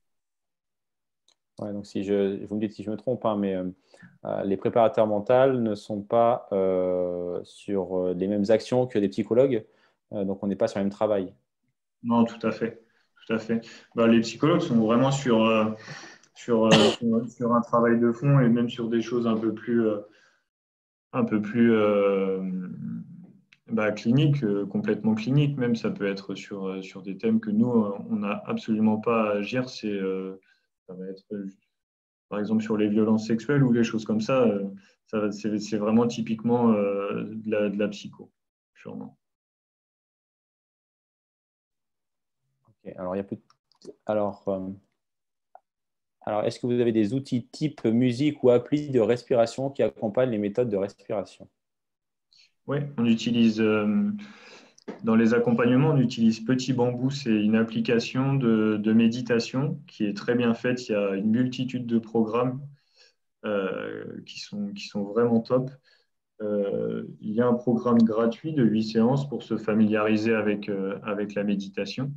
Ouais, donc vous me dites si je me trompe, hein, mais les préparateurs mentaux ne sont pas sur les mêmes actions que des psychologues, donc on n'est pas sur le même travail. Non, tout à fait. Tout à fait. Bah, les psychologues sont vraiment sur un travail de fond et même sur des choses un peu plus cliniques, complètement cliniques même. Ça peut être sur des thèmes que nous, on n'a absolument pas à agir. Ça va être, par exemple, sur les violences sexuelles ou les choses comme ça. C'est vraiment typiquement de la psycho, sûrement. Ok, alors, alors, alors est-ce que vous avez des outils type musique ou appli de respiration qui accompagnent les méthodes de respiration? Oui, on utilise dans les accompagnements, on utilise Petit Bambou. C'est une application de méditation qui est très bien faite. Il y a une multitude de programmes qui sont vraiment top. Il y a un programme gratuit de 8 séances pour se familiariser avec la méditation.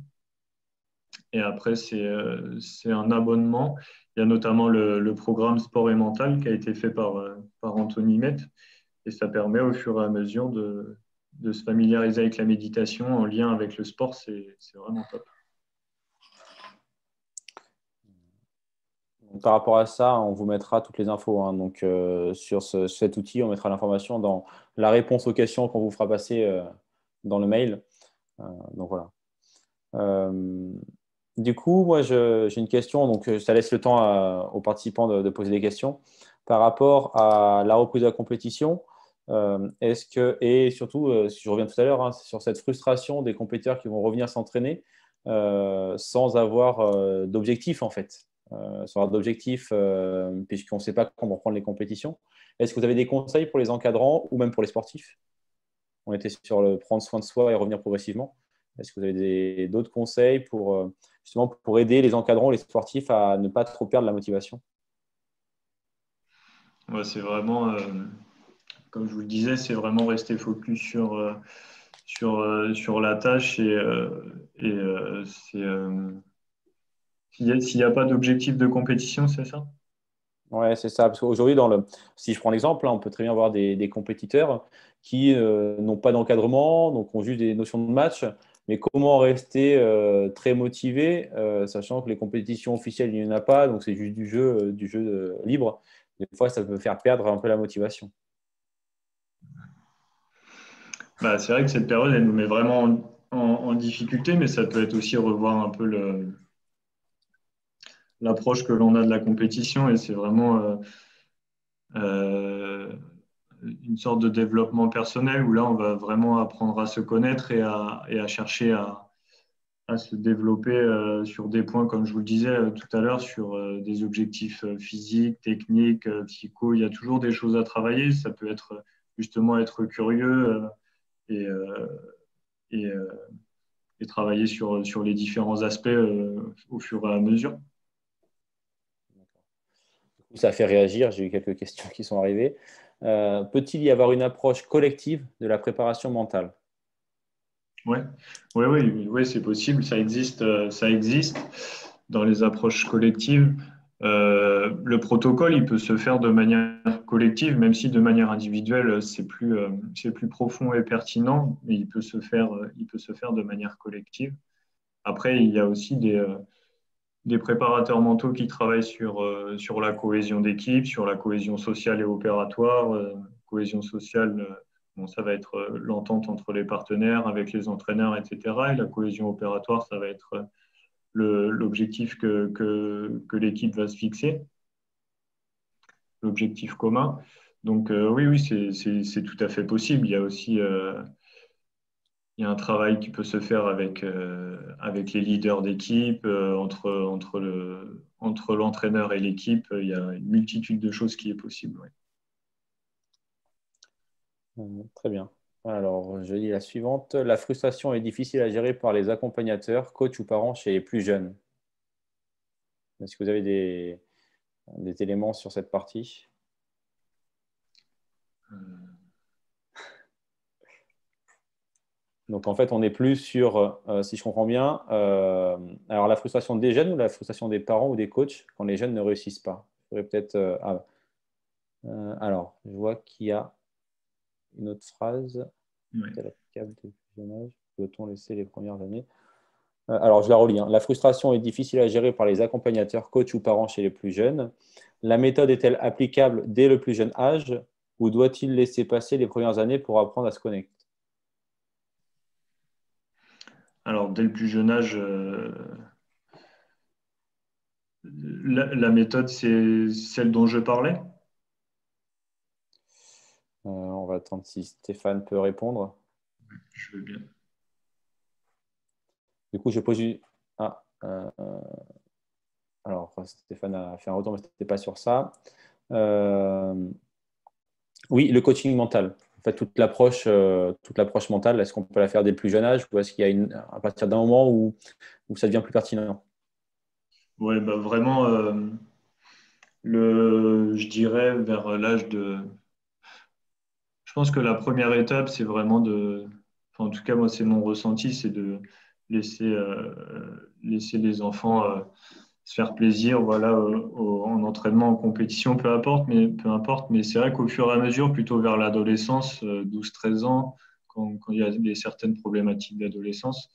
Et après, c'est un abonnement. Il y a notamment le programme Sport et Mental qui a été fait par Anthony Met. Et ça permet au fur et à mesure de se familiariser avec la méditation en lien avec le sport. C'est vraiment top. Donc, par rapport à ça, on vous mettra toutes les infos, hein. Donc, sur cet outil, on mettra l'information dans la réponse aux questions qu'on vous fera passer dans le mail. Donc voilà. Euh, du coup, moi, j'ai une question. Donc, ça laisse le temps aux participants de poser des questions. Par rapport à la reprise de la compétition, est-ce que, et surtout, si je reviens tout à l'heure, hein, sur cette frustration des compétiteurs qui vont revenir s'entraîner sans avoir d'objectif, en fait, sans avoir d'objectif, puisqu'on ne sait pas comment reprendre les compétitions. Est-ce que vous avez des conseils pour les encadrants ou même pour les sportifs? On était sur le prendre soin de soi et revenir progressivement. Est-ce que vous avez d'autres conseils pour, justement pour aider les encadrants, les sportifs à ne pas trop perdre la motivation? Ouais, c'est vraiment, comme je vous le disais, c'est vraiment rester focus sur la tâche s'il n'y a pas d'objectif de compétition, c'est ça? Ouais, c'est ça. Parce qu'aujourd'hui, si je prends l'exemple, hein, on peut très bien avoir des compétiteurs qui n'ont pas d'encadrement, donc ont juste des notions de match. Mais comment rester très motivé, sachant que les compétitions officielles, il n'y en a pas, donc c'est juste du jeu libre. Des fois, ça peut faire perdre un peu la motivation. Bah, c'est vrai que cette période, elle nous met vraiment en difficulté, mais ça peut être aussi revoir un peu l'approche que l'on a de la compétition et c'est vraiment euh, une sorte de développement personnel où là, on va vraiment apprendre à se connaître et à chercher à se développer sur des points, comme je vous le disais tout à l'heure, sur des objectifs physiques, techniques, psycho. Il y a toujours des choses à travailler. Ça peut être justement être curieux et, euh, et, euh, et travailler sur les différents aspects au fur et à mesure. Ça fait réagir. J'ai eu quelques questions qui sont arrivées. Peut-il y avoir une approche collective de la préparation mentale? Ouais. Oui, c'est possible. Ça existe dans les approches collectives. Le protocole, il peut se faire de manière collective, même si de manière individuelle, c'est plus profond et pertinent, mais il peut se faire de manière collective. Après, il y a aussi des préparateurs mentaux qui travaillent sur la cohésion d'équipe, sur la cohésion sociale et opératoire. Cohésion sociale, bon, ça va être l'entente entre les partenaires, avec les entraîneurs, etc. Et la cohésion opératoire, ça va être l'objectif que l'équipe va se fixer, l'objectif commun. Donc oui, oui, c'est tout à fait possible. Il y a aussi il y a un travail qui peut se faire avec les leaders d'équipe, entre l'entraîneur et l'équipe. Il y a une multitude de choses qui est possible. Ouais. Très bien. Alors, je lis la suivante. La frustration est difficile à gérer par les accompagnateurs, coachs ou parents chez les plus jeunes. Est-ce que vous avez des éléments sur cette partie? Donc, en fait, on est plus sur, si je comprends bien, alors la frustration des jeunes ou la frustration des parents ou des coachs quand les jeunes ne réussissent pas. Il faudrait peut-être. Alors, je vois qu'il y a une autre phrase. Ouais. Est-elle applicable dès le plus jeune âge? Peut-on laisser les premières années? Alors, je la relis. Hein. La frustration est difficile à gérer par les accompagnateurs, coachs ou parents chez les plus jeunes. La méthode est-elle applicable dès le plus jeune âge ou doit-il laisser passer les premières années pour apprendre à se connecter? Alors, dès le plus jeune âge, la méthode, c'est celle dont je parlais. On va attendre si Stéphane peut répondre. Je veux bien. Du coup, je pose une. Ah, alors, Stéphane a fait un retour, mais ce n'était pas sur ça. Oui, le coaching mental. En fait, toute l'approche mentale, est-ce qu'on peut la faire dès le plus jeune âge ou est-ce qu'il y a à partir d'un moment où ça devient plus pertinent? Ouais, bah vraiment, je dirais vers l'âge de. Je pense que la première étape, c'est vraiment enfin, en tout cas, moi, c'est mon ressenti, c'est de laisser les enfants se faire plaisir, voilà, en entraînement, en compétition, peu importe. Mais c'est vrai qu'au fur et à mesure, plutôt vers l'adolescence, 12-13 ans, quand il y a certaines problématiques d'adolescence,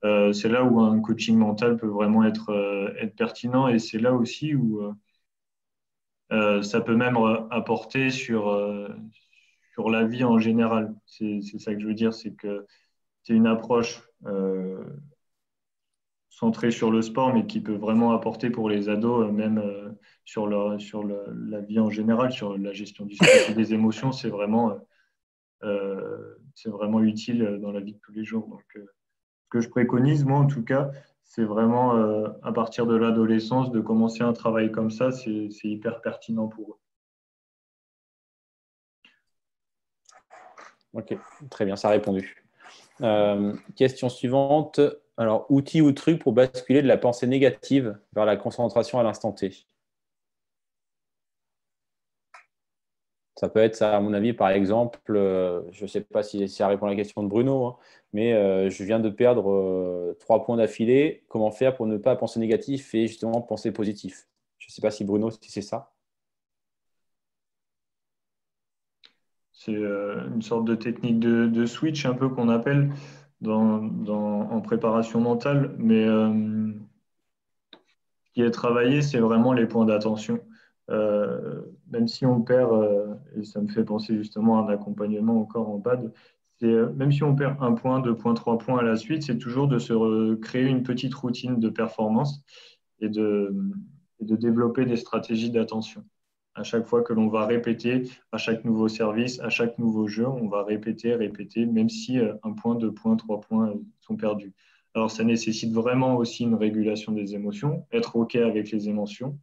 c'est là où un coaching mental peut vraiment être pertinent et c'est là aussi où ça peut même apporter sur la vie en général. C'est ça que je veux dire, c'est que c'est une approche centrée sur le sport, mais qui peut vraiment apporter pour les ados, même la vie en général, sur la gestion du stress et des émotions, c'est vraiment utile dans la vie de tous les jours. Donc, ce que je préconise, moi en tout cas, c'est vraiment à partir de l'adolescence de commencer un travail comme ça, c'est hyper pertinent pour eux. Ok, très bien, ça a répondu. Question suivante. Alors, outils ou trucs pour basculer de la pensée négative vers la concentration à l'instant T. Ça peut être ça, à mon avis, par exemple, je ne sais pas si ça répond à la question de Bruno, hein, mais je viens de perdre 3 points d'affilée. Comment faire pour ne pas penser négatif et justement penser positif? Je ne sais pas si Bruno, si c'est ça. C'est une sorte de technique de switch un peu qu'on appelle en préparation mentale, mais ce qui est travaillé, c'est vraiment les points d'attention. Même si on perd, et ça me fait penser justement à un accompagnement encore en BAD, même si on perd 1 point, 2 points, 3 points à la suite, c'est toujours de se créer une petite routine de performance et de développer des stratégies d'attention. À chaque fois que l'on va répéter, à chaque nouveau service, à chaque nouveau jeu, on va répéter, même si 1 point, 2 points, 3 points sont perdus. Alors, ça nécessite vraiment aussi une régulation des émotions, être OK avec les émotions,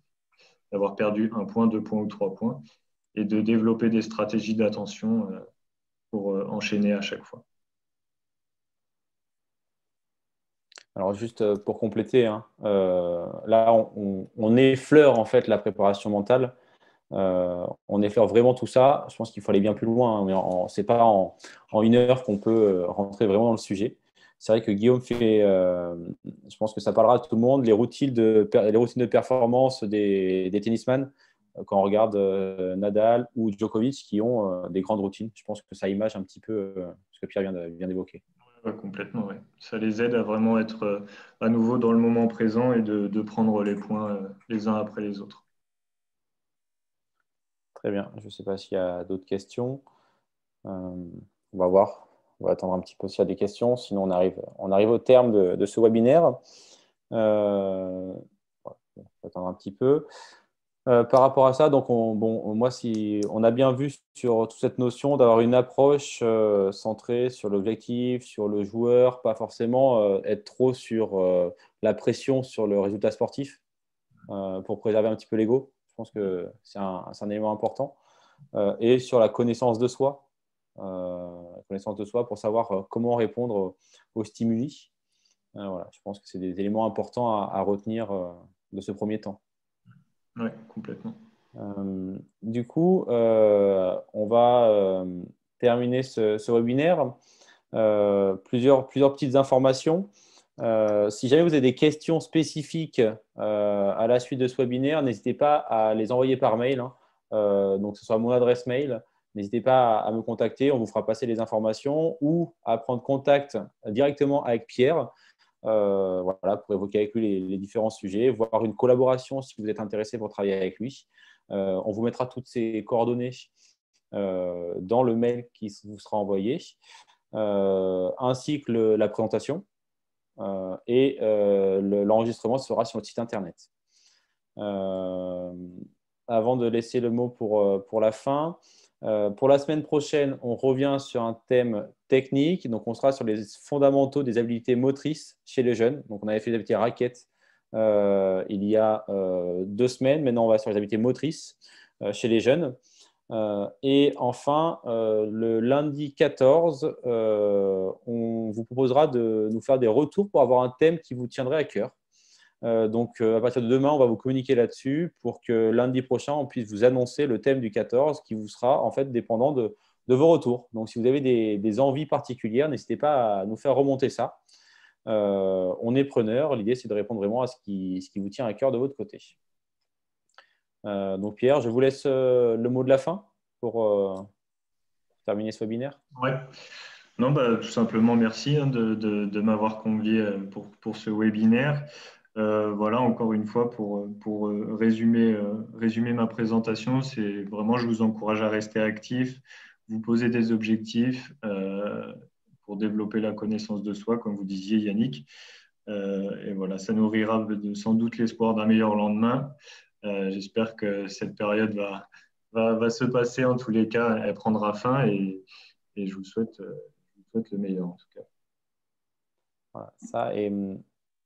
d'avoir perdu 1 point, 2 points ou 3 points, et de développer des stratégies d'attention pour enchaîner à chaque fois. Alors, juste pour compléter, hein, là, on effleure en fait la préparation mentale. On effleure vraiment tout ça. Je pense qu'il faut aller bien plus loin. Hein, mais ce n'est pas en 1 heure qu'on peut rentrer vraiment dans le sujet. c'est vrai que Guillaume je pense que ça parlera à tout le monde, les routines de performance des tennisman quand on regarde Nadal ou Djokovic qui ont des grandes routines. Je pense que ça image un petit peu ce que Pierre vient d'évoquer. Ouais, complètement, ouais. Ça les aide à vraiment être à nouveau dans le moment présent et de prendre les points les uns après les autres. Très bien. Je ne sais pas s'il y a d'autres questions. On va voir. On va attendre un petit peu s'il y a des questions. Sinon, on arrive au terme de ce webinaire. On va attendre un petit peu. Par rapport à ça, donc moi, si on a bien vu sur toute cette notion d'avoir une approche centrée sur l'objectif, sur le joueur, pas forcément être trop sur la pression sur le résultat sportif pour préserver un petit peu l'ego. Je pense que c'est un élément important. Et sur la connaissance de soi. Pour savoir comment répondre aux stimuli. Voilà, je pense que c'est des éléments importants à retenir de ce premier temps. Oui, complètement. Du coup, on va terminer ce webinaire. Plusieurs petites informations. Si jamais vous avez des questions spécifiques à la suite de ce webinaire, n'hésitez pas à les envoyer par mail. Donc, ce sera mon adresse mail. N'hésitez pas à me contacter. On vous fera passer les informations ou à prendre contact directement avec Pierre. Voilà, pour évoquer avec lui les différents sujets, voire une collaboration si vous êtes intéressé pour travailler avec lui. On vous mettra toutes ces coordonnées dans le mail qui vous sera envoyé, ainsi que la présentation. Et l'enregistrement sera sur notre site internet. Avant de laisser le mot pour la fin, pour la semaine prochaine, on revient sur un thème technique. Donc, on sera sur les fondamentaux des habiletés motrices chez les jeunes. Donc, on avait fait les habiletés raquettes il y a 2 semaines. Maintenant, on va sur les habiletés motrices chez les jeunes. Et enfin, le lundi 14, on vous proposera de nous faire des retours pour avoir un thème qui vous tiendrait à cœur. Donc, à partir de demain, on va vous communiquer là-dessus pour que lundi prochain, on puisse vous annoncer le thème du 14 qui vous sera en fait dépendant de vos retours. Donc, si vous avez des envies particulières, n'hésitez pas à nous faire remonter ça. On est preneur. L'idée, c'est de répondre vraiment à ce qui vous tient à cœur de votre côté. Donc, Pierre, je vous laisse le mot de la fin pour terminer ce webinaire. Ouais. Non, tout simplement merci de m'avoir convié pour ce webinaire. Voilà, encore une fois, pour résumer ma présentation, c'est vraiment, je vous encourage à rester actif, vous poser des objectifs pour développer la connaissance de soi, comme vous disiez, Yannick. Et voilà, ça nourrira sans doute l'espoir d'un meilleur lendemain. J'espère que cette période va se passer en tous les cas, elle prendra fin et je vous souhaite le meilleur en tout cas. Voilà, ça et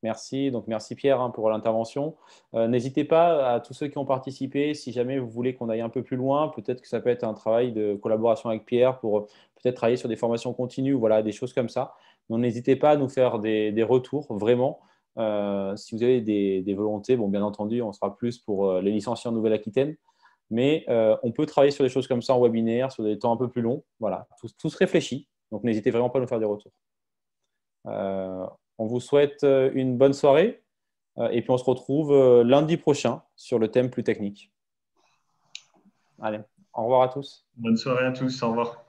merci. Donc, merci Pierre pour l'intervention. N'hésitez pas à tous ceux qui ont participé, si jamais vous voulez qu'on aille un peu plus loin, peut-être que ça peut être un travail de collaboration avec Pierre pour peut-être travailler sur des formations continues, voilà, des choses comme ça. Donc, n'hésitez pas à nous faire des retours, vraiment. Si vous avez des volontés, bon, bien entendu, on sera plus pour les licenciés en Nouvelle-Aquitaine, mais on peut travailler sur des choses comme ça en webinaire, sur des temps un peu plus longs. Voilà, tout se réfléchit. Donc, n'hésitez vraiment pas à nous faire des retours. On vous souhaite une bonne soirée et puis on se retrouve lundi prochain sur le thème plus technique. Allez, au revoir à tous. Bonne soirée à tous, au revoir.